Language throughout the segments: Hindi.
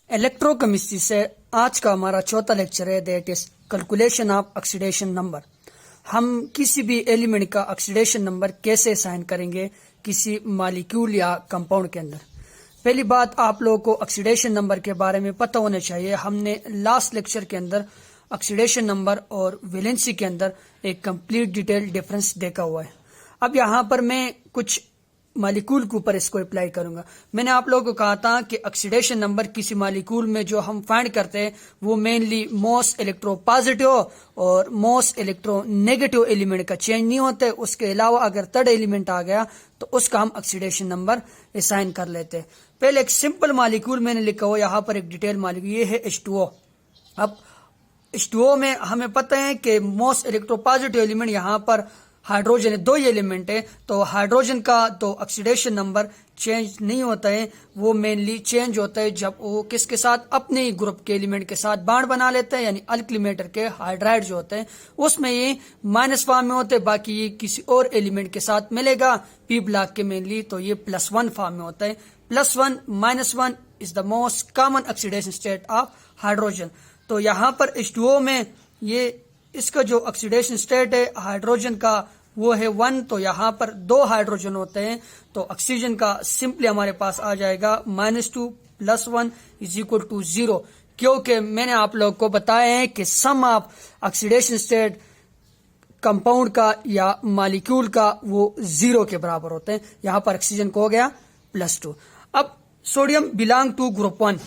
इलेक्ट्रोकेमिस्ट्री से आज का हमारा चौथा लेक्चर है, that is calculation of oxidation number. हम किसी भी एलिमेंट का ऑक्सीडेशन नंबर कैसे असाइन करेंगे किसी मॉलिक्यूल या कंपाउंड के अंदर। पहली बात, आप लोगों को ऑक्सीडेशन नंबर के बारे में पता होना चाहिए। हमने लास्ट लेक्चर के अंदर ऑक्सीडेशन नंबर और वैलेंसी के अंदर एक कंप्लीट डिटेल डिफरेंस देखा हुआ है। अब यहाँ पर मैं कुछ मॉलिक्यूल के ऊपर इसको अप्लाई करूंगा। मैंने आप लोगों को कहा था कि ऑक्सीडेशन नंबर किसी मॉलिक्यूल में जो हम फाइंड करते हैं वो मेनली मोस्ट इलेक्ट्रोपॉजिटिव और मोस्ट इलेक्ट्रोनेगेटिव एलिमेंट का चेंज नहीं होता है। उसके अलावा अगर थर्ड एलिमेंट आ गया तो उसका हम ऑक्सीडेशन नंबर असाइन कर लेते हैं। पहले एक सिंपल मॉलिक्यूल मैंने लिखा हुआ, यहाँ पर एक डिटेल मॉलिक्यूल, ये है H2O। अब H2O में हमें पता है कि मोस्ट इलेक्ट्रोपॉजिटिव एलिमेंट यहाँ पर हाइड्रोजन है, दो ही एलिमेंट है, तो हाइड्रोजन का तो ऑक्सीडेशन नंबर चेंज नहीं होता है। वो मेनली चेंज होता है जब वो किसके साथ, अपने ही ग्रुप के एलिमेंट के साथ बॉन्ड बना लेते हैं, यानी अल्किल मेटल के हाइड्राइड जो होते हैं उसमें ये माइनस फॉर्म में होते हैं, बाकी ये किसी और एलिमेंट के साथ मिलेगा पी ब्लॉक के मेनली, तो ये +1 फॉर्म में होता है। +1 -1 is the most common oxidation state of hydrogen. तो यहाँ पर H2O में ये इसका जो ऑक्सीडेशन स्टेट है हाइड्रोजन का वो है 1, तो यहाँ पर 2 हाइड्रोजन होते हैं, तो ऑक्सीजन का सिंपली हमारे पास आ जाएगा -2 + 1 = 0, क्योंकि मैंने आप लोग को बताया है कि सम ऑफ ऑक्सीडेशन स्टेट कंपाउंड का या मॉलिक्यूल का वो 0 के बराबर होते हैं। यहाँ पर ऑक्सीजन को हो गया +2। अब sodium belong to group 1।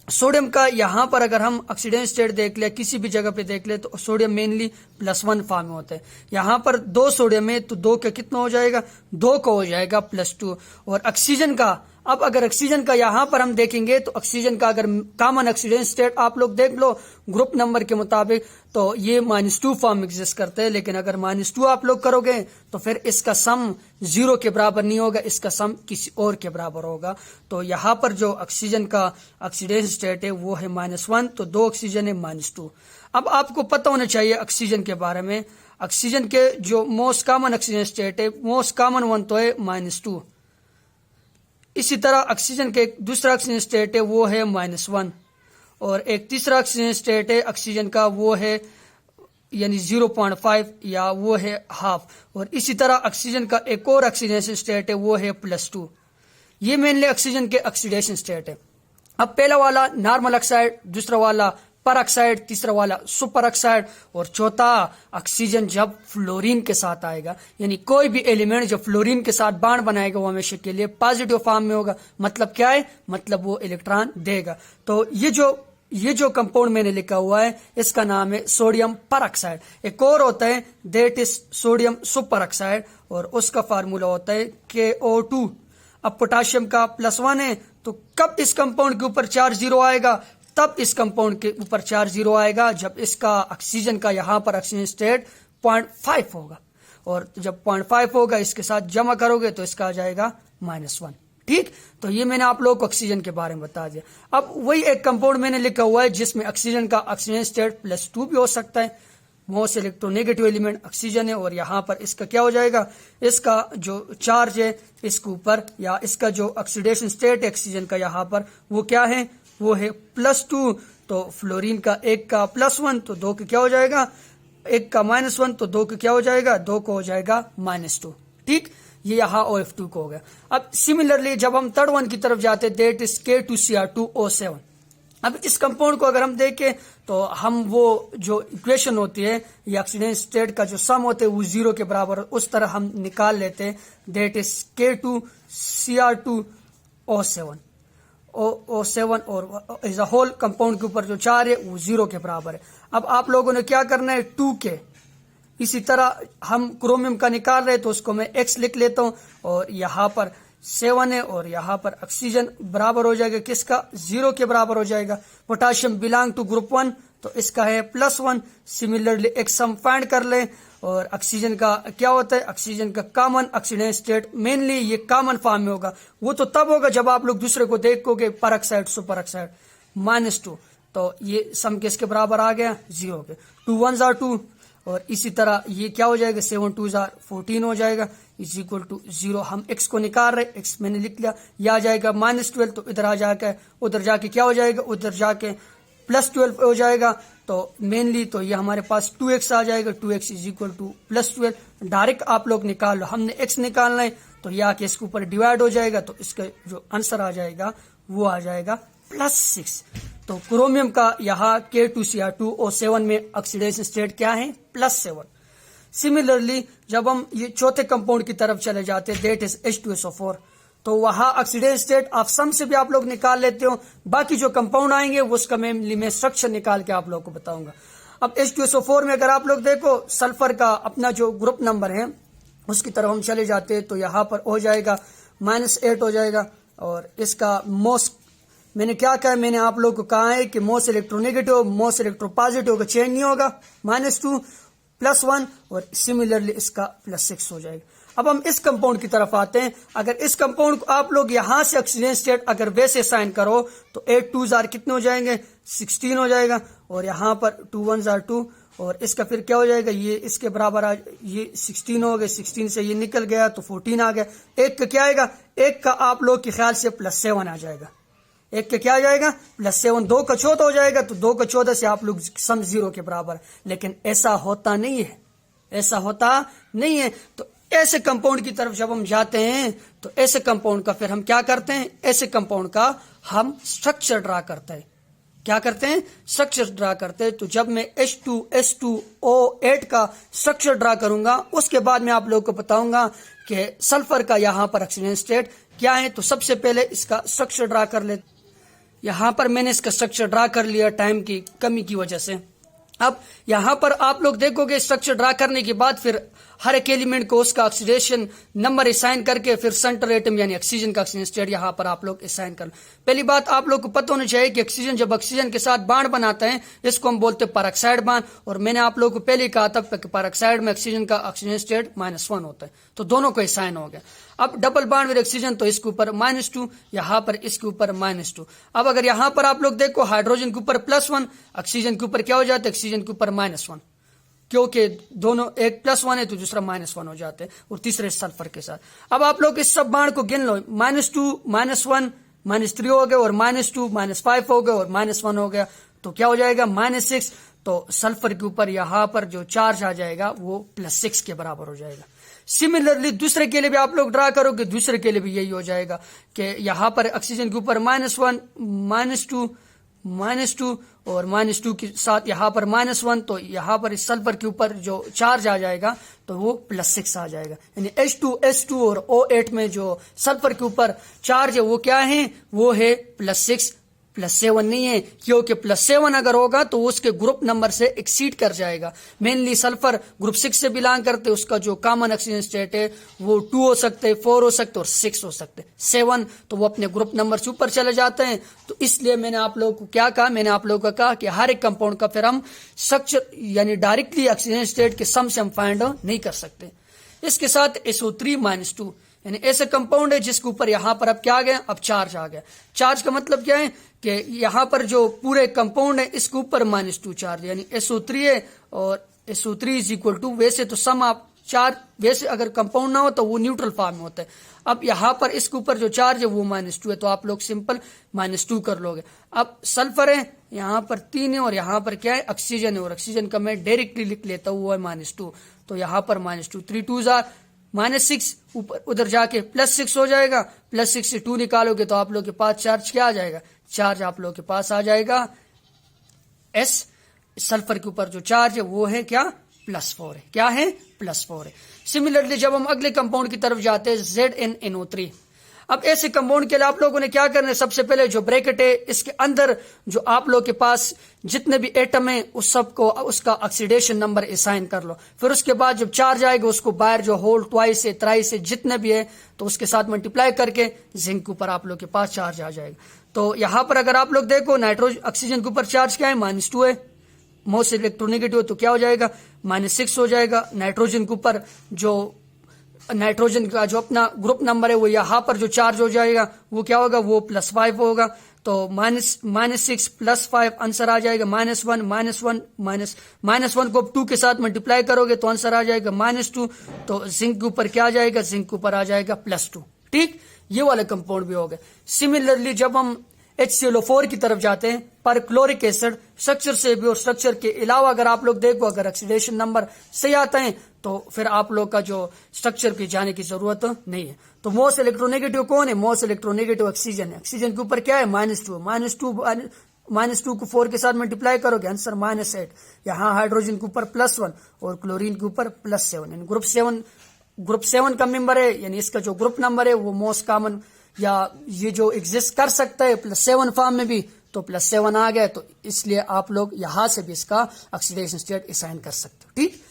Sodium का यहाँ पर अगर हम ऑक्सीडेशन स्टेट देख ले, किसी भी जगह पे देख ले, तो सोडियम मेनली +1 फॉर्म में होता है। यहाँ पर 2 सोडियम है तो 2 का कितना हो जाएगा, 2 का हो जाएगा +2। और ऑक्सीजन का, अब अगर ऑक्सीजन का यहाँ पर हम देखेंगे तो ऑक्सीजन का अगर कॉमन ऑक्सीडेशन स्टेट आप लोग देख लो ग्रुप नंबर के मुताबिक, तो ये -2 फॉर्म एग्जिस्ट करते हैं। लेकिन अगर -2 आप लोग करोगे तो फिर इसका सम 0 के बराबर नहीं होगा, इसका सम किसी और के बराबर होगा। तो यहाँ पर जो ऑक्सीजन का ऑक्सीडेशन स्टेट है वो है -1, तो 2 ऑक्सीजन है -2। अब आपको पता होना चाहिए ऑक्सीजन के बारे में, ऑक्सीजन के जो मोस्ट कॉमन ऑक्सीजन स्टेट है, मोस्ट कॉमन वन तो है -2। इसी तरह ऑक्सीजन के एक दूसरा ऑक्सीजन स्टेट है वो है -1, और एक तीसरा ऑक्सीजन स्टेट है ऑक्सीजन का वो है यानी 0.5 या वो है हाफ। और इसी तरह ऑक्सीजन का एक और ऑक्सीडेशन स्टेट है वो है +2। ये मेनली ऑक्सीजन के ऑक्सीडेशन स्टेट है। अब पहला वाला नॉर्मल ऑक्साइड, दूसरा वाला पर ऑक्साइड, तीसरा वाला सुपर ऑक्साइड, और चौथा ऑक्सीजन जब फ्लोरीन के साथ आएगा, यानी कोई भी एलिमेंट जब फ्लोरीन के साथ बॉन्ड बनाएगा वो हमेशा के लिए पॉजिटिव फॉर्म में होगा। मतलब क्या है, मतलब वो इलेक्ट्रॉन देगा। तो ये जो कंपाउंड मैंने लिखा हुआ है इसका नाम है सोडियम पर ऑक्साइड। एक और होता है that is sodium super oxide, और उसका फार्मूला होता है KO2। अब पोटाशियम का +1 है, तो कब इस कंपाउंड के ऊपर चार्ज 0 आएगा, तब इस कंपाउंड के ऊपर चार्ज 0 आएगा जब इसका ऑक्सीजन का यहाँ पर ऑक्सीजन स्टेट 0.5 होगा, और जब 0.5 होगा इसके साथ जमा करोगे तो इसका आ जाएगा -1। ठीक, तो ये मैंने आप लोगों को ऑक्सीजन के बारे में बता दिया। अब वही एक कंपाउंड मैंने लिखा हुआ है जिसमें ऑक्सीजन का ऑक्सीजन स्टेट +2 भी हो सकता है। मोस्ट इलेक्ट्रोनेगेटिव एलिमेंट ऑक्सीजन है, और यहाँ पर इसका क्या हो जाएगा, इसका जो चार्ज है इसके ऊपर, या इसका जो ऑक्सीडेशन स्टेट है ऑक्सीजन का यहाँ पर वो क्या है, वो है +2। तो फ्लोरीन का एक का +1 तो 2 का क्या हो जाएगा, एक का -1 तो 2 का क्या हो जाएगा, 2 को हो जाएगा -2। ठीक, ये यहाँ OF2 को हो गया। अब सिमिलरली जब हम थर्ड वन की तरफ जाते हैं दैट इज K2Cr2O7। अब इस कंपाउंड को अगर हम देखें तो हम वो जो इक्वेशन होती है या ऑक्सीडेशन स्टेट का जो सम होते हैं वो 0 के बराबर उस तरह हम निकाल लेते हैं, दैट इज K2Cr2O7 O7, और एज अ होल कंपाउंड के ऊपर जो चार्ज है वो 0 के बराबर है। अब आप लोगों ने क्या करना है, 2K। इसी तरह हम क्रोमियम का निकाल रहे तो उसको मैं X लिख लेता हूं, और यहाँ पर 7 है, और यहाँ पर ऑक्सीजन बराबर हो जाएगा किसका, 0 के बराबर हो जाएगा। पोटाशियम बिलोंग टू ग्रुप 1, तो इसका है +1। सिमिलरली एक सम फाइंड कर ले, और ऑक्सीजन का क्या होता है, ऑक्सीजन का कॉमन ऑक्सीडेशन स्टेट मेनली ये कॉमन फॉर्म में होगा। वो तो तब होगा जब आप लोग दूसरे को देखोगे पर ऑक्साइड सुपर ऑक्साइड -2, तो ये सम किसके बराबर आ गया, 0 के। 2 1s are 2, और इसी तरह ये क्या हो जाएगा 7 2 14 हो जाएगा इज इक्वल टू 0। हम x को निकाल रहे, x मैंने लिख लिया, यह आ जाएगा -12, तो इधर आ जाकर उधर जाके क्या हो जाएगा, उधर जाके +12 हो जाएगा। तो मेनली तो ये हमारे पास 2x आ जाएगा, 2x is equal to +12। Direct आप लोग निकाल लो, हमने x निकालना है तो यह आके इसके ऊपर डिवाइड हो जाएगा, तो इसका जो आंसर आ जाएगा वो आ जाएगा +6। तो क्रोमियम का यहाँ K2Cr2O7 में ऑक्सीडेशन स्टेट क्या है, +7। सिमिलरली जब हम ये चौथे कंपाउंड की तरफ चले जाते हैं दैट इज H2SO4, तो वहां ऑक्सीडेशन स्टेट ऑफ सम से भी आप लोग निकाल लेते हो। बाकी जो कंपाउंड आएंगे वो उसका मैं स्ट्रक्चर निकाल के आप लोग को बताऊंगा। अब H2SO4 में अगर आप लोग देखो सल्फर का अपना जो ग्रुप नंबर है उसकी तरफ हम चले जाते हैं, तो यहाँ पर हो जाएगा -8 हो जाएगा। और इसका मोस्ट मैंने क्या कहा, मैंने आप लोग को कहा है कि मोस्ट इलेक्ट्रोनेगेटिव मोस्ट इलेक्ट्रोपॉजिटिव का चेंज नहीं होगा, -2 +1 और सिमिलरली इसका +6 हो जाएगा। अब हम इस कंपाउंड की तरफ आते हैं। अगर इस कंपाउंड को आप लोग यहां से ऑक्सीजन स्टेट अगर वैसे साइन करो तो 8 2 कितने हो जाएंगे, 16 हो जाएगा। और यहाँ पर 2 1 2 और इसका फिर क्या हो जाएगा, ये इसके बराबर ये 16 हो गए, 16 से ये निकल गया तो 14 आ गया। एक का क्या आएगा, एक का आप लोग के ख्याल से +7 आ जाएगा, एक का क्या आ जाएगा +7। 2 का 14 हो जाएगा, तो 2 का 14 से आप लोग सम 0 के बराबर। लेकिन ऐसा होता नहीं है, ऐसा होता नहीं है। तो ऐसे कंपाउंड की तरफ जब हम जाते हैं तो ऐसे कंपाउंड का फिर हम क्या करते हैं, ऐसे कंपाउंड का हम स्ट्रक्चर ड्रा करते हैं। क्या करते हैं, स्ट्रक्चर ड्रा करते हैं। तो जब मैं H2SO8 का स्ट्रक्चर ड्रा करूंगा उसके बाद मैं आप लोगों को बताऊंगा कि सल्फर का यहां पर ऑक्सीजन स्टेट क्या है। तो सबसे पहले इसका स्ट्रक्चर ड्रा कर ले। यहां पर मैंने इसका स्ट्रक्चर ड्रा कर लिया टाइम की कमी की वजह से। अब यहां पर आप लोग देखोगे स्ट्रक्चर ड्रा करने के बाद फिर हर एक एलिमेंट को उसका ऑक्सीडेशन नंबर असाइन करके फिर सेंटर एटम यानी ऑक्सीजन का ऑक्सीजन स्टेट यहां पर आप लोग असाइन कर। पहली बात आप लोग को पता होना चाहिए कि ऑक्सीजन जब ऑक्सीजन के साथ बांड बनाता है इसको हम बोलते हैं परऑक्साइड बांड। और मैंने आप लोग को पहले ही कहा था कि परऑक्साइड में ऑक्सीजन का ऑक्सीजन स्टेट -1 होता है, तो दोनों को असाइन हो गया। अब डबल बांड विद ऑक्सीजन तो इसके ऊपर -2, यहां पर इसके ऊपर -2। अब अगर यहां पर आप लोग देखो हाइड्रोजन के ऊपर +1, ऑक्सीजन के ऊपर क्या हो जाता है, ऑक्सीजन के ऊपर -1, क्योंकि दोनों एक +1 है तो दूसरा -1 हो जाते हैं। और तीसरे सल्फर के साथ अब आप लोग इस सब बांड को गिन लो, -2 -1 -3 हो गए और -2 -5 हो गए और -1 हो गया, तो क्या हो जाएगा -6। तो सल्फर के ऊपर यहां पर जो चार्ज आ जाएगा वो +6 के बराबर हो जाएगा। सिमिलरली दूसरे के लिए भी आप लोग ड्रा करोगे, दूसरे के लिए भी यही हो जाएगा कि यहां पर ऑक्सीजन के ऊपर -1 -2 और -2 के साथ यहां पर -1, तो यहां पर इस सल्फर के ऊपर जो चार्ज आ जाएगा तो वो +6 आ जाएगा। यानी H2S2 और O8 में जो सल्फर के ऊपर चार्ज है वो क्या है, वो है +6 +7 नहीं है, क्योंकि +7 अगर होगा तो उसके ग्रुप नंबर से एक्सीड कर जाएगा। मेनली सल्फर ग्रुप 6 से बिलोंग करते, उसका जो कॉमन ऑक्सीजन स्टेट है वो 2 हो सकते हैं, 4 हो सकते और 6 हो सकते। 7 तो वो अपने ग्रुप नंबर से ऊपर चले जाते हैं। तो इसलिए मैंने आप लोगों को क्या कहा, मैंने आप लोगों को कहा कि हर एक कंपाउंड का फिर हम स्ट्रक्चर यानी डायरेक्टली ऑक्सीजन स्टेट के सम से हम फाइंड नहीं कर सकते। इसके साथ SO3-2 यानी ऐसे कंपाउंड है जिसके ऊपर यहां पर अब क्या आ गया, अब चार्ज आ गया। चार्ज का मतलब क्या है कि यहां पर जो पूरे कंपाउंड है इसके ऊपर -2 चार्ज यानी SO3 है और SO3 इज इक्वल टू, वैसे तो सम आप चार्ज वैसे अगर कंपाउंड ना हो तो वो न्यूट्रल फॉर्म में होता है। अब यहां पर इसके ऊपर जो चार्ज है वो -2 है, तो आप लोग सिंपल -2 कर लोगे। अब सल्फर है यहां पर 3 है और यहां पर क्या है ऑक्सीजन है, और ऑक्सीजन का मैं डायरेक्टली लिख लेता हूं वो है -2, तो यहां पर -2 3 2 -6 ऊपर उधर जाके +6 हो जाएगा। +6 से 2 निकालोगे तो आप लोग के पास चार्ज क्या आ जाएगा, चार्ज आप लोग के पास आ जाएगा S। सल्फर के ऊपर जो चार्ज है वो है क्या, +4 है, क्या है +4 है। सिमिलरली जब हम अगले कंपाउंड की तरफ जाते हैं ZnNO3। अब ऐसे कंपाउंड के लिए आप लोगों ने क्या करना है, सबसे पहले जो ब्रैकेट है इसके अंदर जो आप लोग के पास जितने भी एटम है उस सबको उसका ऑक्सीडेशन नंबर असाइन कर लो। फिर उसके बाद जब चार्ज आएगा उसको बाहर जो होल ट्वाइस से थ्राइस से जितने भी है तो उसके साथ मल्टीप्लाई करके जिंक के ऊपर आप लोग के पास चार्ज आ जाएगा। तो यहां पर अगर आप लोग देखो नाइट्रोजन ऑक्सीजन के ऊपर चार्ज क्या है, -2 है, मोस्ट इलेक्ट्रोनेगेटिव, तो क्या हो जाएगा -6 हो जाएगा। नाइट्रोजन के ऊपर जो नाइट्रोजन का जो अपना ग्रुप नंबर है वो यहां पर जो चार्ज हो जाएगा वो क्या होगा, वो +5 होगा। तो -6 + 5 आंसर आ जाएगा -1 -1 को 2 के साथ मल्टीप्लाई करोगे तो आंसर आ जाएगा -2। तो जिंक के ऊपर क्या आ जाएगा, जिंक के ऊपर आ जाएगा +2। ठीक, ये वाले कंपाउंड भी हो गए। सिमिलरली जब हम HClO4 की तरफ जाते हैं, पर क्लोरिक एसिड स्ट्रक्चर से भी और स्ट्रक्चर के अलावा अगर आप लोग देखो, अगर ऑक्सीडेशन नंबर सही आता है तो फिर आप लोग का जो स्ट्रक्चर की जाने की जरूरत नहीं है। तो मोस्ट इलेक्ट्रोनेगेटिव कौन है, मोस्ट इलेक्ट्रोनेगेटिव ऑक्सीजन है। ऑक्सीजन के ऊपर क्या है, -2 को 4 के साथ मल्टीप्लाई करोगे आंसर -8। यहाँ हाइड्रोजन के ऊपर +1 और क्लोरीन के ऊपर +7, यानी ग्रुप 7 का मेंबर है, यानी इसका जो ग्रुप नंबर है वो मोस्ट कॉमन या ये जो एग्जिस्ट कर सकता है +7 फॉर्म में भी, तो +7 आ गया। तो इसलिए आप लोग यहां से भी इसका ऑक्सीडेशन स्टेट असाइन कर सकते हो। ठीक,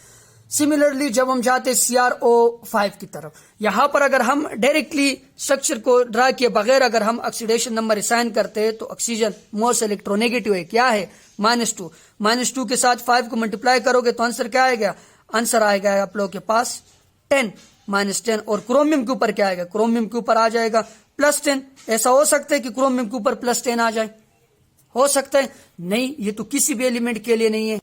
सिमिलरली जब हम जाते हैं CrO5 की तरफ, यहां पर अगर हम डायरेक्टली स्ट्रक्चर को ड्रा किए बगैर अगर हम ऑक्सीडेशन नंबर असाइन करते हैं तो ऑक्सीजन मोस्ट इलेक्ट्रोनेगेटिव है, क्या है, -2। -2 के साथ 5 को मल्टीप्लाई करोगे तो आंसर क्या आएगा, आंसर आएगा आप लोग के पास 10 -10। और क्रोमियम के ऊपर क्या आएगा, क्रोमियम के ऊपर आ जाएगा +10। ऐसा हो सकता है कि क्रोमियम के ऊपर +10 आ जाए, हो सकता है, नहीं, ये तो किसी भी एलिमेंट के लिए नहीं है।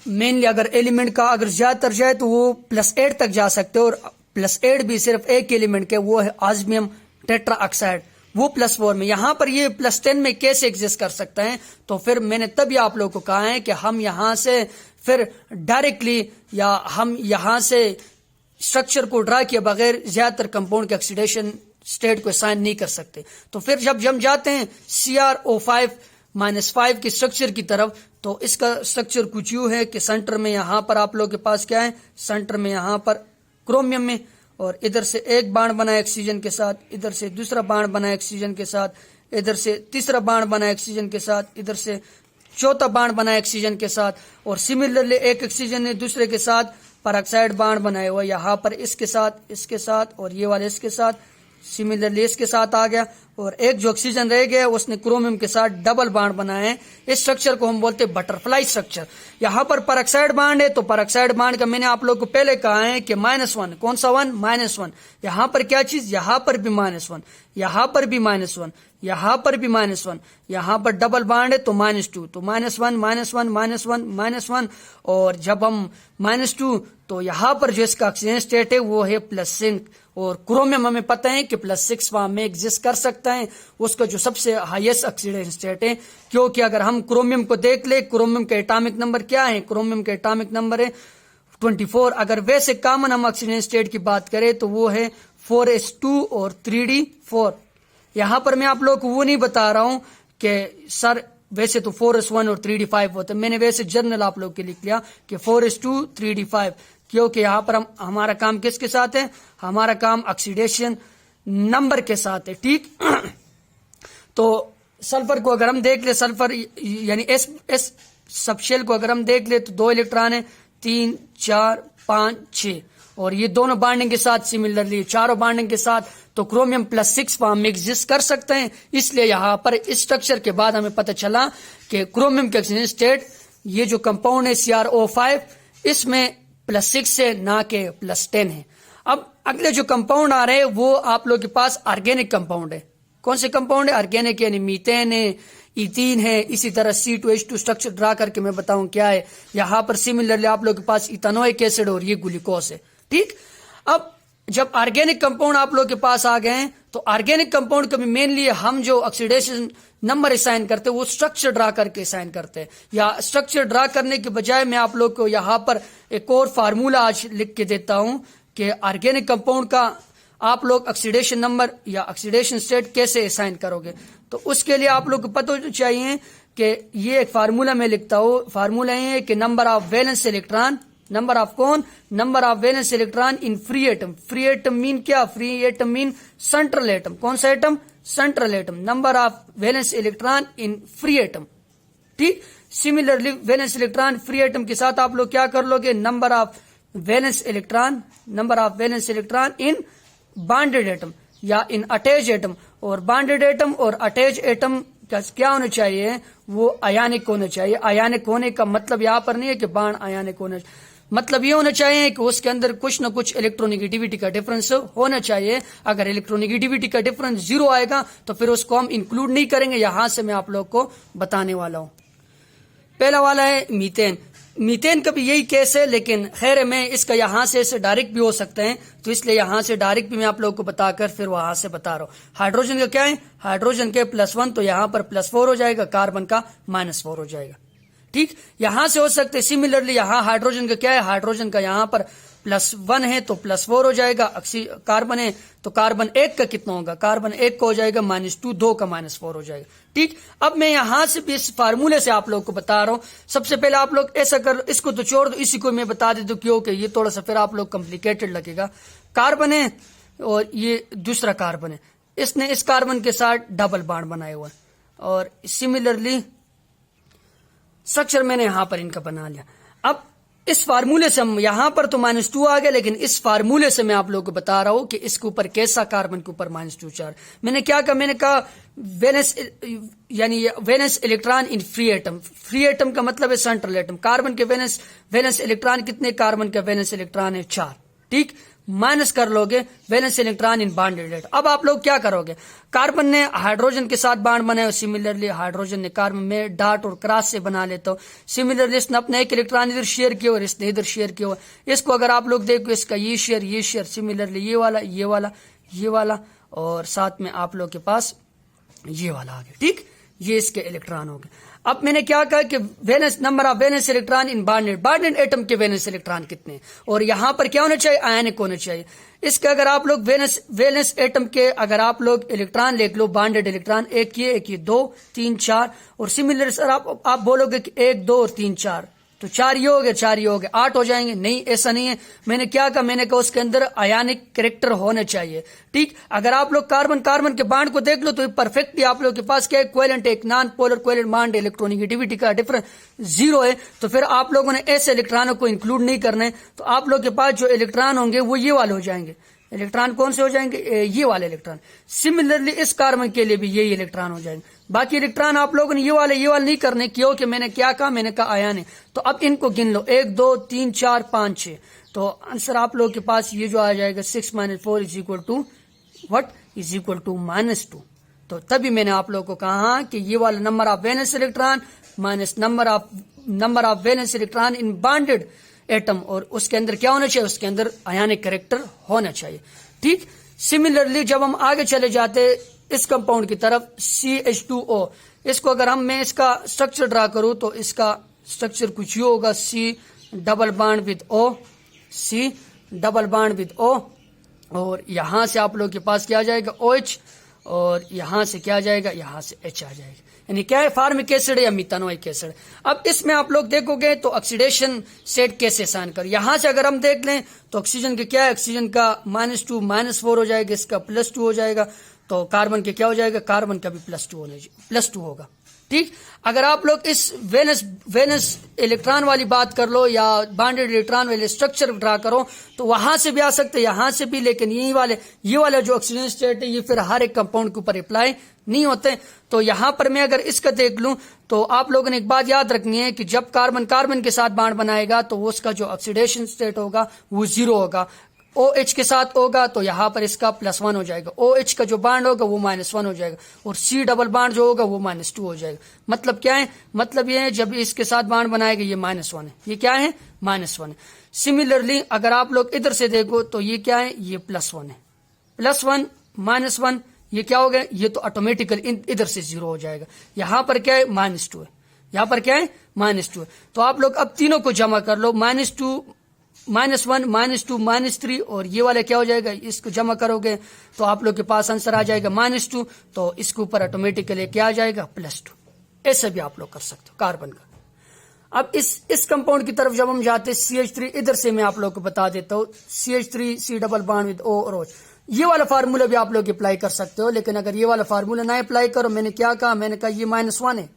मेनली अगर एलिमेंट का अगर ज्यादातर जाए तो वो +8 तक जा सकते हो, और +8 भी सिर्फ एक एलिमेंट के, वो है ऑस्मियम टेट्राऑक्साइड, वो +4 में। यहां पर ये +10 में कैसे एग्जिस्ट कर सकता है, तो फिर मैंने तभी आप लोगों को कहा है कि हम यहां से फिर डायरेक्टली या हम यहां से स्ट्रक्चर को ड्रा किए बगैर ज्यादातर कंपाउंड के ऑक्सीडेशन स्टेट को असाइन नहीं कर सकते। तो फिर जब हम जाते हैं CrO5-5 के स्ट्रक्चर की तरफ, तो इसका स्ट्रक्चर कुछ यूं है कि सेंटर में यहां पर आप लोग के पास क्या है, सेंटर में यहां पर क्रोमियम में, और इधर से एक बाण बना है ऑक्सीजन के साथ, इधर से दूसरा बाण बना है ऑक्सीजन के साथ, इधर से तीसरा बाण बना है ऑक्सीजन के साथ, इधर से चौथा बाण बना है ऑक्सीजन के साथ, और सिमिलरली एक ऑक्सीजन ने दूसरे के साथ पेरोक्साइड बाण बनाए हुआ, यहां पर इसके साथ और ये वाले इसके साथ, सिमिलरली इसके साथ आ गया। और एक जो ऑक्सीजन रह गया उसने क्रोमियम के साथ डबल बाण बनाए हैं। इस स्ट्रक्चर को हम बोलते हैं बटरफ्लाई स्ट्रक्चर। यहाँ पर पेरोक्साइड बाण है, तो पेरोक्साइड बाण का मैंने आप लोग को पहले कहा है कि -1, कौन सा 1, -1। यहाँ पर क्या चीज, यहाँ पर भी -1, यहाँ पर भी -1, यहाँ पर भी -1, यहाँ पर डबल बाण है तो -2, तो -1 -1 -1 -1। और जब हम -2, तो यहाँ पर जो इसका ऑक्सीजन स्टेट है वो है +6, और क्रोमियम हमें पता है कि +6 फॉर्म में एग्जिस्ट कर सकता है, उसका जो सबसे हाईएस्ट ऑक्सीडेशन स्टेट है। क्योंकि अगर हम क्रोमियम को देख ले, क्रोमियम का एटॉमिक नंबर क्या है, क्रोमियम का एटॉमिक नंबर है 24। अगर वैसे कॉमन हम ऑक्सीजन स्टेट की बात करें तो वो है 4s2 और 3d4। यहां पर मैं आप लोग को वो नहीं बता रहा हूं कि सर वैसे तो 4s1 और 3d5 होते, मैंने वैसे जनरल आप लोग के लिख लिया कि 4s2 3d5, क्योंकि यहां पर हमारा काम किसके साथ है, हमारा काम ऑक्सीडेशन नंबर के साथ है। ठीक तो सल्फर को अगर हम देख ले, सल्फर यानी एस सबशेल को अगर हम देख ले तो 2 इलेक्ट्रॉन है, 3 4 5 6, और ये दोनों बाइंडिंग के साथ सिमिलरली चारों बाइंडिंग के साथ, तो क्रोमियम +6 फॉर्म में एग्जिस्ट कर सकते हैं। इसलिए यहां पर इस स्ट्रक्चर के बाद हमें पता चला कि क्रोमियम के ऑक्सीजन स्टेट, ये जो कंपाउंड है CrO5, इसमें +6 है, ना के +10 है। अब अगले जो कंपाउंड आ रहे हैं वो आप लोग के पास ऑर्गेनिक कंपाउंड है। कौन से कंपाउंड है, ऑर्गेनिक, यानी मीथेन है, इथीन है, इसी तरह C2H2 स्ट्रक्चर ड्रा करके मैं बताऊं क्या है। यहां पर सिमिलरली आप लोग के पास इथेनोइक एसिड और ये ग्लूकोज है। ठीक, अब जब ऑर्गेनिक कंपाउंड आप लोग के पास आ गए हैं, तो ऑर्गेनिक कंपाउंड का मेनली हम जो ऑक्सीडेशन नंबर असाइन करते हैं वो स्ट्रक्चर ड्रा करके असाइन करते हैं, या स्ट्रक्चर ड्रा करने के बजाय मैं आप लोग को यहाँ पर एक और फार्मूला आज लिख के देता हूं कि ऑर्गेनिक कंपाउंड का आप लोग ऑक्सीडेशन नंबर या ऑक्सीडेशन स्टेट कैसे असाइन करोगे। तो उसके लिए आप लोग को पता चाहिए कि ये एक फार्मूला मैं लिखता हूं। फार्मूला ये है कि number of valence electron, number of कौन, number of valence electron in free atom. Free atom mean क्या, free atom mean central atom. कौन सा atom, central atom. Number of valence electron in free atom. ठीक, similarly valence electron free atom के साथ आप लोग क्या कर लोगे, number of valence electron, number of valence electron in bonded atom या इन अटैच एटम। और बॉन्डेड एटम और अटैच एटम क्या होना चाहिए, वो आयानिक होना चाहिए। आयानिक होने का मतलब यहां पर नहीं है कि बाण आयानिक होना चाहिए। मतलब ये होना चाहिए कि उसके अंदर कुछ ना कुछ इलेक्ट्रोनेगेटिविटी का डिफरेंस होना चाहिए। अगर इलेक्ट्रोनेगेटिविटी का डिफरेंस 0 आएगा तो फिर उसको हम इंक्लूड नहीं करेंगे। यहां से मैं आप लोग को बताने वाला हूं। पहला वाला है मीथेन। मीथेन का भी यही केस है, लेकिन खैर मैं इसका यहां से डायरेक्ट भी हो सकते हैं, तो इसलिए यहां से डायरेक्ट भी मैं आप लोगों को बताकर फिर वहां से बता रहा हूं। हाइड्रोजन का क्या है, हाइड्रोजन के +1, तो यहां पर +4 हो जाएगा, कार्बन का -4 हो जाएगा। ठीक, यहां से हो सकते। सिमिलरली यहां हाइड्रोजन का क्या है, हाइड्रोजन का यहां पर +1 है तो +4 हो जाएगा। कार्बन है तो कार्बन 1 का कितना होगा, कार्बन 1 का हो जाएगा -2, 2 का -4 हो जाएगा। ठीक, अब मैं यहां से भी इस फार्मूले से आप लोग को बता रहा हूं। सबसे पहले आप लोग ऐसा कर, इसको तो छोड़ दो, इसी को मैं बता देता हूं, क्योंकि ये थोड़ा सा फिर आप लोग कॉम्प्लिकेटेड लगेगा। कार्बन है और ये दूसरा कार्बन है, इसने इस कार्बन के साथ डबल बॉन्ड बनाए हुआ है, और सिमिलरली स्ट्रक्चर मैंने यहां पर इनका बना लिया। अब इस फार्मूले से हम यहां पर तो -2 आ गया, लेकिन इस फार्मूले से मैं आप लोगों को बता रहा हूं कि इसके ऊपर कैसा, कार्बन के ऊपर -2 चार्ज। मैंने क्या कहा, मैंने कहा वेलेंस, यानी valence electron in free atom. Free atom का मतलब है सेंट्रल एटम। कार्बन के वेलेंस इलेक्ट्रॉन कितने, कार्बन का वेलेंस इलेक्ट्रॉन है 4। ठीक, माइनस कर लोगे valence electron in bonded atom. अब आप लोग क्या करोगे, कार्बन ने हाइड्रोजन के साथ बॉन्ड बनाया, सिमिलरली हाइड्रोजन ने कार्बन में डॉट और क्रॉस से बना लेते हो। सिमिलरली इसने अपना एक इलेक्ट्रॉन इधर शेयर किया और इसने इधर शेयर किया। इसको अगर आप लोग देखो, इसका ये शेयर, सिमिलरली ये वाला, ये वाला, ये वाला, और साथ में आप लोग के पास ये वाला आ गया। ठीक, ये इसके इलेक्ट्रॉन हो गए। अब मैंने क्या कहा कि valence number of valence electron in bonded atom के वैलेंस इलेक्ट्रॉन कितने, और यहां पर क्या होना चाहिए, आयनिक होना चाहिए। इसके अगर आप लोग वैलेंस एटम के अगर आप लोग इलेक्ट्रॉन देख लो, बॉन्डेड इलेक्ट्रॉन, एक ये 2 3 4, और सिमिलर सर आप बोलोगे कि 1 2 और 3 4, तो 4 ये हो गए, 4 ये हो गए, 8 हो जाएंगे। नहीं, ऐसा नहीं है। मैंने क्या कहा, मैंने कहा उसके अंदर आयनिक कैरेक्टर होने चाहिए। ठीक, अगर आप लोग कार्बन के बॉन्ड को देख लो तो परफेक्टली आप लोग के पास क्या है, कोवेलेंट, एक non polar covalent bond, electronegativity का डिफरेंस 0 है, तो फिर आप लोगों ने ऐसे इलेक्ट्रॉनों को इंक्लूड नहीं करने। तो आप लोग के पास जो इलेक्ट्रॉन होंगे वो ये वाले हो जाएंगे। इलेक्ट्रॉन कौन से हो जाएंगे, ये वाले इलेक्ट्रॉन। सिमिलरली इस कार्बन के लिए भी यही इलेक्ट्रॉन हो जाएंगे। बाकी इलेक्ट्रॉन आप लोगों ने ये वाले नहीं करने, क्योंकि मैंने क्या कहा, मैंने कहा आयन है। तो अब इनको गिन लो, 1 2 3 4 5 6, तो आंसर आप लोग के पास ये जो आ जाएगा 6 - 4 is equal to what, is equal to -2। तो तभी मैंने आप लोग को कहा कि ये वाला number of valence electron minus number of valence electron in bonded atom, और उसके अंदर क्या होना चाहिए, उसके अंदर आयनिक कैरेक्टर होना चाहिए। ठीक, सिमिलरली जब हम आगे चले जाते इस कंपाउंड की तरफ, CH2O, इसको अगर मैं इसका स्ट्रक्चर ड्रा करूं तो इसका स्ट्रक्चर कुछ ये होगा, C double bond with O, C double bond with O, और यहां से आप लोग के पास क्या आ जाएगा, OH, और यहां से क्या आ जाएगा, यहां से H आ जाएगा। यानी क्या है, फार्मिक एसिड या मिथानोइक एसिड। अब इसमें आप लोग देखोगे तो ऑक्सीडेशन स्टेट कैसे आसान कर, यहां से अगर हम देख लें तो ऑक्सीजन के क्या है, ऑक्सीजन का -2 -4 हो जाएगा, इसका +2 हो जाएगा। तो कार्बन के क्या हो जाएगा, कार्बन का भी +2 होगा। ठीक, अगर आप लोग इस वेलेंस इलेक्ट्रॉन वाली बात कर लो या बॉन्डेड इलेक्ट्रॉन वाले स्ट्रक्चर ड्रा करो तो वहां से भी आ सकते, यहां से भी, लेकिन ये वाले जो ऑक्सीजन स्टेट है ये फिर हर एक कंपाउंड के ऊपर अप्लाई नहीं होते। तो यहां पर मैं अगर इसका देख लूं तो आप लोगों ने एक बात याद रखनी है कि जब कार्बन के साथ बॉन्ड बनाएगा तो उसका जो ऑक्सीडेशन स्टेट होगा वो 0 होगा। OH के साथ होगा तो यहां पर इसका +1 हो जाएगा, OH का जो बॉन्ड होगा वो -1 हो जाएगा, और C डबल बॉन्ड जो होगा वो -2 हो जाएगा। मतलब क्या है, मतलब ये है जब इसके साथ बॉन्ड बनाएगा ये -1 है, ये क्या है, -1 है। सिमिलरली अगर आप लोग इधर से देखो तो ये क्या है, ये +1 है, +1 -1, ये क्या हो गया, ये तो ऑटोमेटिकल इधर से 0 हो जाएगा। यहां पर क्या है, -2 है, यहां पर क्या है, -2 है। तो आप लोग अब तीनों को जमा कर लो, -2 -1 -2 -3, और ये वाला क्या हो जाएगा, इसको जमा करोगे तो आप लोग के पास आंसर आ जाएगा -2, तो इसके ऊपर ऑटोमेटिकली क्या आ जाएगा, +2। ऐसे भी आप लोग कर सकते हो कार्बन का। अब इस कंपाउंड की तरफ जब हम जाते हैं CH3, इधर से मैं आप लोग को बता देता हूँ, CH3 C double bond with O और OH, ये वाला फार्मूला भी आप लोग अप्लाई कर सकते हो। लेकिन अगर ये वाला फार्मूला ना अप्लाई करो, मैंने क्या कहा, मैंने कहा ये -1 है,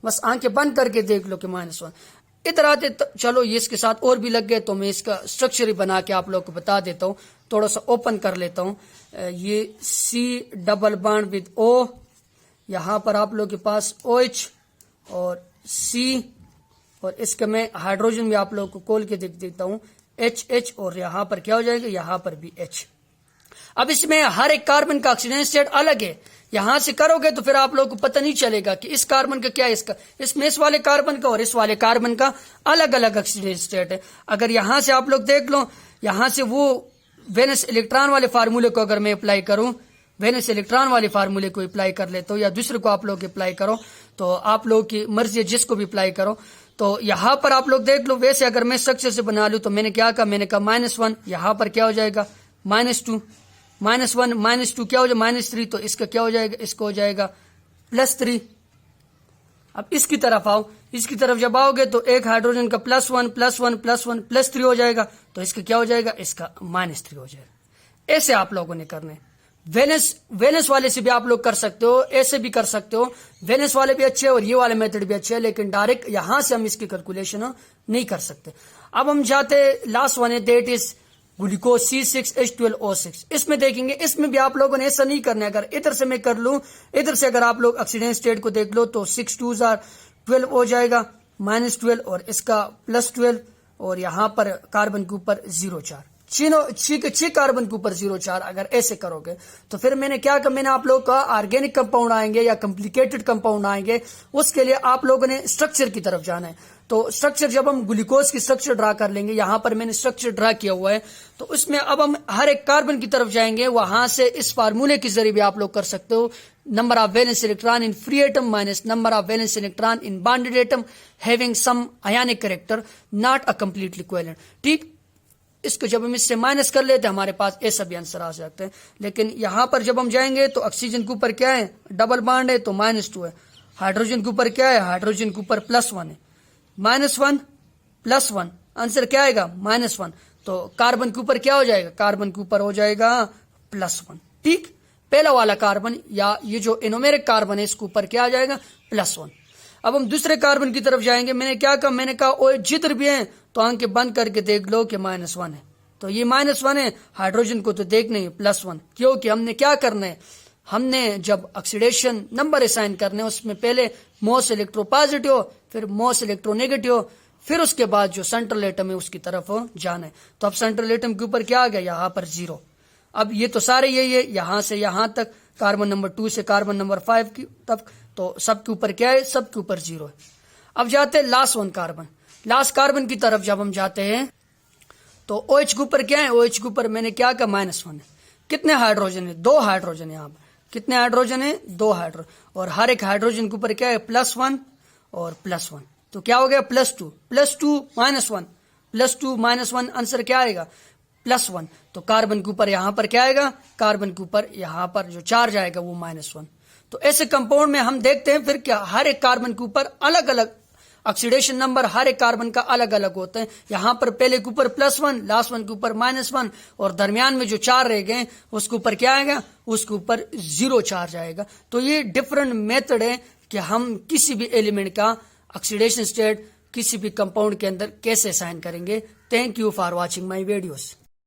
बस आंखें बंद करके देख लो कि -1। इधर आते चलो ये इसके साथ और भी लग गए, तो मैं इसका स्ट्रक्चर ही बना के आप लोग को बता देता हूँ, थोड़ा सा ओपन कर लेता हूँ। ये C double bond with O, यहां पर आप लोग के पास OH और C और इसके मैं हाइड्रोजन भी आप लोगों को खोल के देख देता हूं, HH, और यहाँ पर क्या हो जाएगा, यहाँ पर भी H। अब इसमें हर एक कार्बन का ऑक्सीडेशन स्टेट अलग है। यहां से करोगे तो फिर आप लोगों को पता नहीं चलेगा कि इस कार्बन का क्या है, इसका, इसमें इस वाले कार्बन का और इस वाले कार्बन का अलग अलग ऑक्सीडेशन स्टेट है। अगर यहां से आप लोग देख लो, यहां से वो वैलेंस इलेक्ट्रॉन वाले फार्मूले को अगर मैं अप्लाई करूं, वैलेंस इलेक्ट्रॉन वाले फार्मूले को अप्लाई कर लेता हूं, या दूसरे को आप लोग अप्लाई करो, तो आप लोग की मर्जी है, जिसको भी अप्लाई करो। तो यहां पर आप लोग देख लो, वैसे अगर मैं स्ट्रक्चर से बना लूं तो मैंने क्या कहा, मैंने कहा -1, यहां पर क्या हो जाएगा -2, -1 -2 क्या हो जाएगा -3, तो इसका क्या हो जाएगा, इसको हो जाएगा +3। अब इसकी तरफ आओ, इसकी तरफ जब आओगे तो एक हाइड्रोजन का +1 +1 +1 +3 हो जाएगा, तो इसका क्या हो जाएगा, इसका -3 हो जाएगा। ऐसे आप लोगों ने करने। वैलेंस वाले से भी आप लोग कर सकते हो, ऐसे भी कर सकते हो, वैलेंस वाले भी अच्छे और ये वाले मेथड भी अच्छे है, लेकिन डायरेक्ट यहां से हम इसकी कैलकुलेशन नहीं कर सकते। अब हम जाते लास्ट वन है, दैट इज ग्लूकोज C6H12O6। इसमें देखेंगे, इसमें भी आप लोगों ने ऐसा नहीं करना है। अगर इधर से मैं कर लूं, इधर से अगर आप लोग ऑक्सीडेशन स्टेट को देख लो तो 6 2s are 12 हो जाएगा, -12, और इसका +12, और यहां पर कार्बन के ऊपर 0 4, 6 कार्बन के ऊपर 0 4। अगर ऐसे करोगे तो फिर मैंने क्या कहा, मैंने आप लोग का ऑर्गेनिक कंपाउंड आएंगे या कॉम्प्लिकेटेड कंपाउंड आएंगे, उसके लिए आप लोगों ने स्ट्रक्चर की तरफ जाना है। तो स्ट्रक्चर जब हम ग्लूकोज की स्ट्रक्चर ड्रा कर लेंगे, यहां पर मैंने स्ट्रक्चर ड्रा किया हुआ है, तो उसमें अब हम हर एक कार्बन की तरफ जाएंगे। वहां से इस फार्मूले के जरिए भी आप लोग कर सकते हो, number of valence electron in free atom minus number of valence electron in bonded atom having some ionic character not a completely covalent. ठीक, इसको जब हम इससे माइनस कर लेते हैं हमारे पास ऐसा भी आंसर आ जाते हैं। लेकिन यहां पर जब हम जाएंगे तो ऑक्सीजन के ऊपर क्या है, डबल बॉन्ड है, तो -2 है। हाइड्रोजन के ऊपर क्या है, हाइड्रोजन के ऊपर +1 है, -1 +1, आंसर क्या आएगा, -1। तो कार्बन के ऊपर क्या हो जाएगा, कार्बन के ऊपर हो जाएगा +1। ठीक, पहला वाला कार्बन या ये जो एनोमेरिक कार्बन है, इसके ऊपर क्या आ जाएगा, +1। अब हम दूसरे कार्बन की तरफ जाएंगे। मैंने क्या कहा, मैंने कहा ओ जिधर भी है तो आंखें बंद करके देख लो कि -1 है, तो ये -1 है। हाइड्रोजन को तो देखना है +1, क्योंकि हमने क्या करना है, हमने जब ऑक्सीडेशन नंबर असाइन करने उसमें पहले मोस्ट इलेक्ट्रोपॉजिटिव, फिर मोस्ट इलेक्ट्रोनेगेटिव, फिर उसके बाद जो सेंट्रल एटम है उसकी तरफ जाना है। तो अब सेंट्रल एटम के ऊपर क्या आ गया, यहाँ पर 0। अब ये तो सारे यही है, यहां से यहां तक, कार्बन नंबर 2 से कार्बन नंबर 5 तक, तो सबके ऊपर क्या है, सबके ऊपर 0 है। अब जाते हैं last one carbon. Last carbon की तरफ जब हम जाते हैं तो OH के ऊपर क्या है, OH के ऊपर मैंने क्या कहा, -1 है। कितने हाइड्रोजन है, 2 हाइड्रोजन है। यहाँ पर कितने हाइड्रोजन है, 2 हाइड्रोजन, और हर एक हाइड्रोजन के ऊपर क्या है, +1 और +1, तो क्या हो गया, +2 +2 -1 +2 -1, आंसर क्या आएगा, +1। तो कार्बन के ऊपर यहां पर क्या आएगा, कार्बन के ऊपर यहां पर जो चार्ज आएगा वो -1। तो ऐसे कंपाउंड में हम देखते हैं फिर क्या, हर एक कार्बन के ऊपर अलग अलग ऑक्सीडेशन नंबर, हर एक कार्बन का अलग अलग होता है। यहां पर पहले के ऊपर +1, लास्ट वन के ऊपर -1, और दरमियान में जो 4 रह गए उसके ऊपर क्या आएगा, उसके ऊपर 0 चार्ज आएगा। तो ये डिफरेंट मेथड है कि हम किसी भी एलिमेंट का ऑक्सीडेशन स्टेट किसी भी कंपाउंड के अंदर कैसे साइन करेंगे। Thank you for watching my videos.